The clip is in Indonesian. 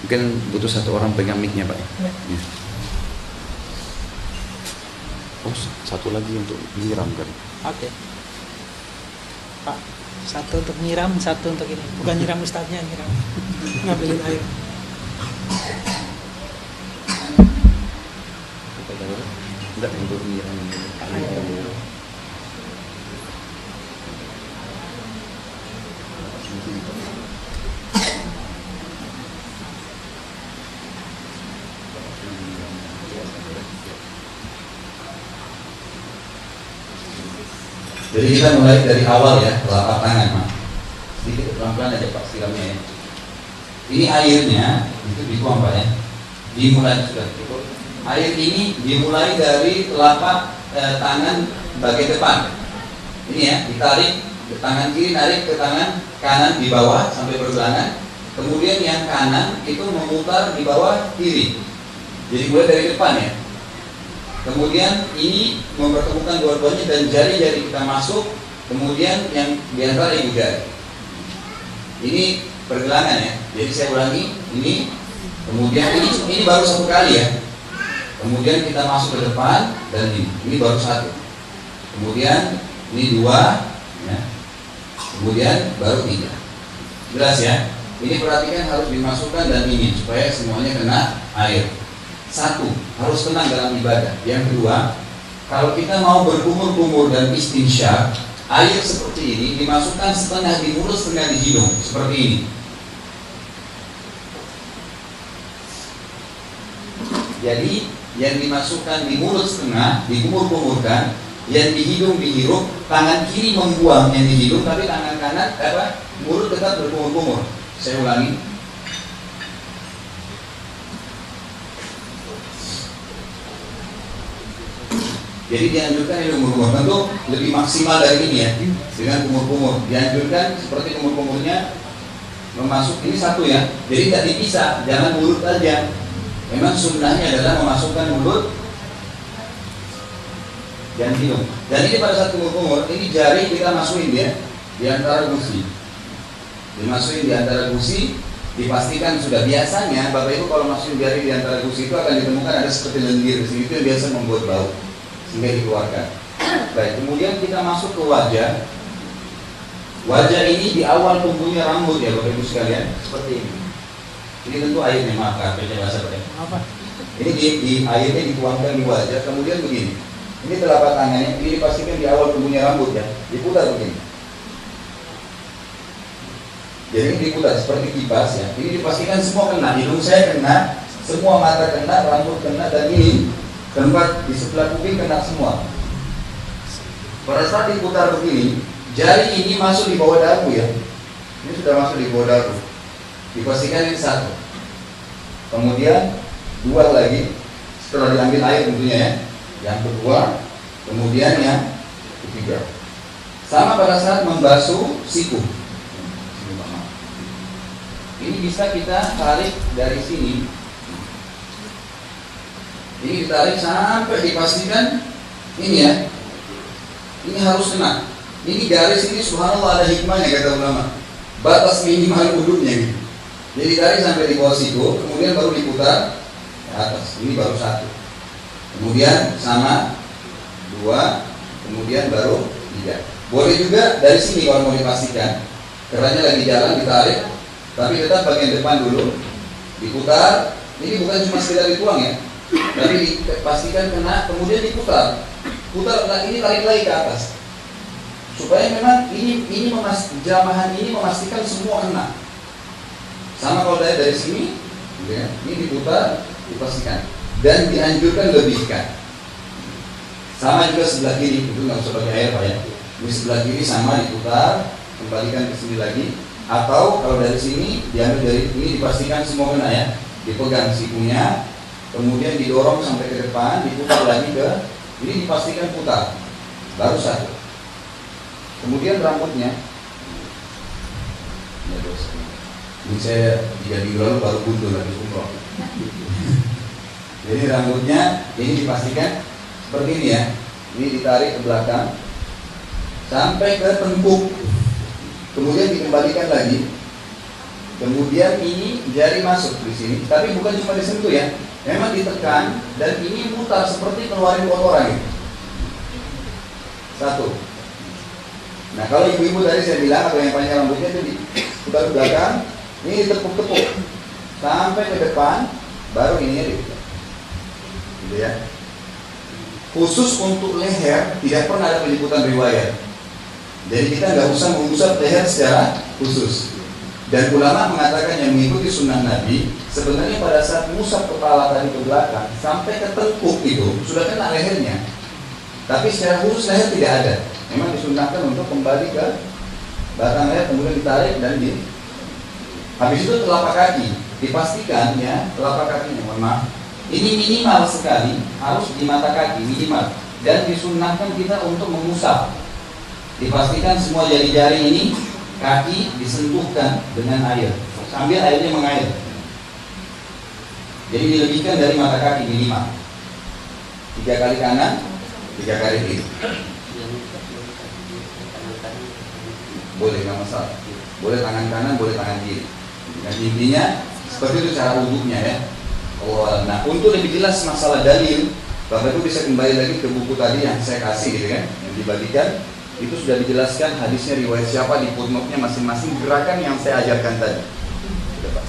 Mungkin butuh satu orang pegang mic-nya Pak. Ya. Ya. Oh, satu lagi untuk nyiram kan? Oke. Pak, satu untuk nyiram, satu untuk ini. Bukan nyiram ustadznya, nyiram. Ngambilin air. Enggak, untuk nyiram air. Jadi kita mulai dari awal ya, telapak tangan, Mak. Sedikit pelan-pelan aja Pak siramnya ya. Ini airnya itu dituang Pak ya. Dimulai sudah cukup. Air ini dimulai dari telapak tangan bagian depan. Ini ya, ditarik ke tangan kiri, narik ke tangan kanan di bawah sampai pergelangan. Kemudian yang kanan itu memutar di bawah kiri. Jadi mulai dari depan ya. Kemudian ini mempertemukan dua-duanya dan jari-jari kita masuk. Kemudian yang diantara ibu jari. Ini pergelangan ya. Jadi saya ulangi, ini. Kemudian ini baru satu kali ya. Kemudian kita masuk ke depan dan ini baru satu. Kemudian ini dua, ya. Kemudian baru tiga. Jelas ya. Ini perhatikan harus dimasukkan dan ini supaya semuanya kena air. Satu, harus tenang dalam ibadah. Yang kedua, kalau kita mau berkumur-kumur dan istinsyak, air seperti ini dimasukkan setengah di mulut, setengah di hidung, seperti ini. Jadi, yang dimasukkan di mulut setengah, dikumur-kumurkan, yang di hidung dihirup, tangan kiri membuang yang di hidung, tapi tangan kanan, mulut tetap berkumur-kumur. Saya ulangi. Jadi dianjurkan ini kumur-kumur, tentu lebih maksimal dari ini ya, dengan kumur-kumur. Dianjurkan seperti kumur-kumurnya memasuk, ini satu ya, jadi tidak dipisah, jangan mulut aja. Memang sunnahnya adalah memasukkan mulut dan hidung. Dan ini pada saat kumur-kumur, ini jari kita masukin dia di antara gusi. Dimasukin di antara gusi, dipastikan sudah. Biasanya Bapak Ibu kalau masukin jari di antara gusi itu akan ditemukan ada seperti lendir di sini, itu yang biasa membuat bau. Sehingga dikeluarkan. Baik, kemudian kita masuk ke wajah. Wajah ini di awal tumbuhnya rambut ya Bapak Ibu sekalian, seperti ini. Ini tentu airnya, maaf baca bahasa Pak. Apa? Ini di airnya dituangkan di wajah, kemudian begini. Ini telapak tangannya, ini dipastikan di awal tumbuhnya rambut ya, diputar begini. Jadi ini diputar seperti kipas ya. Ini dipastikan semua kena, hidung saya kena, semua mata kena, rambut kena, dan ini tempat di sebelah kuping kena semua. Pada saat diputar begini, jari ini masuk di bawah dagu ya. Ini sudah masuk di bawah dagu. Dipastikan ini satu. Kemudian dua lagi setelah diambil air tentunya ya. Yang kedua, kemudian yang ketiga. Sama pada saat membasuh siku. Ini bisa kita tarik dari sini. Ini ditarik sampai dipastikan ini ya. Ini harus kena. Ini garis ini subhanallah ada hikmahnya kata ulama. Batas minimal uduknya gitu. Jadi ditarik sampai di bawah siku, kemudian baru diputar ke atas. Ini baru satu. Kemudian sama dua, kemudian baru tiga. Boleh juga dari sini kalau mau dipastikan. Kerannya lagi jalan ditarik, tapi tetap bagian depan dulu diputar. Ini bukan cuma sekedar dituang ya. Tapi dipastikan kena, kemudian diputar. Putar ini tarik lagi ke atas. Supaya memang ini jamahan ini memastikan semua kena. Sama kalau dari sini, ya, ini diputar, dipastikan. Dan dianjurkan lebihkan. Sama juga sebelah kiri, itu nggak usah pakai air Pak ya. Ini sebelah kiri sama diputar, kembalikan ke sini lagi. Atau kalau dari sini diambil dari ini dipastikan semua kena ya. Dipegang sikunya. Kemudian didorong sampai ke depan, diputar lagi ke, ini dipastikan putar, baru satu. Kemudian rambutnya, ini saya 3 minggu lalu baru buntul lagi umroh. Jadi rambutnya ini dipastikan seperti ini ya, ini ditarik ke belakang sampai ke tengkuk, kemudian dikembalikan lagi kemudian ini jari masuk di sini, tapi bukan cuma disentuh ya, memang ditekan dan ini mutar seperti keluarin kotoran gitu. Satu. Nah kalau ibu-ibu tadi saya bilang atau yang panjang rambutnya itu diputar ke belakang, ini ditepuk-tepuk sampai ke depan, baru ini gitu. Gitu ya. Khusus untuk leher tidak pernah ada penyebutan riwayat. Jadi kita nggak usah mengusap leher secara khusus. Dan ulama mengatakan yang mengikuti sunnah Nabi sebenarnya pada saat musab kepala tadi ke belakang sampai ke tengkuk itu sudah kena lehernya. Tapi secara khusus leher tidak ada. Memang disunnahkan untuk kembali ke batang leher kemudian ditarik dan di. Habis itu telapak kaki dipastikan ya telapak kakinya mohon maaf. Ini minimal sekali harus di mata kaki minimal dan disunnahkan kita untuk mengusap. Dipastikan semua jari-jari ini kaki disentuhkan dengan air sambil airnya mengalir. Jadi dilebihkan dari mata kaki minimal 3 kali kanan, 3 kali kiri. Boleh nggak masalah. Boleh tangan kanan, boleh tangan kiri. Dan intinya seperti itu cara wudhunya ya. Nah untuk lebih jelas masalah dalil, Bapak Ibu bisa kembali lagi ke buku tadi yang saya kasih gitu kan, yang dibagikan. Itu sudah dijelaskan hadisnya riwayat siapa di footnote-nya masing-masing gerakan yang saya ajarkan tadi. Sudah Pak.